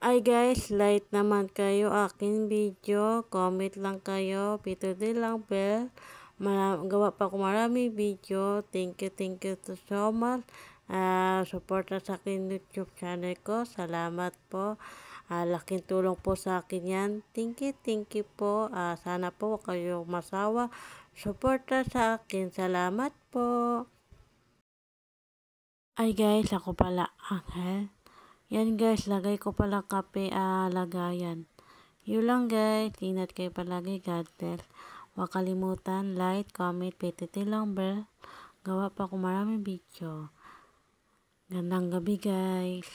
Ay guys, like naman kayo aking video, comment lang kayo, pindutin lang bell. Gawa pa ko marami video. Thank you so much. Suporta sa akin YouTube channel ko. Salamat po. Laking tulong po sa akin yan. Thank you po. Sana po huwag kayong masawa. Suporta sa akin. Salamat po. Ay guys, ako pala Angel. Yan guys, lagay ko pala kape, lagayan. Yun lang guys, ingat kayo palagi, God bless. Huwag kalimutan, like, comment, pindutin lang bell. Gawa pa ko maraming video. Gandang gabi guys.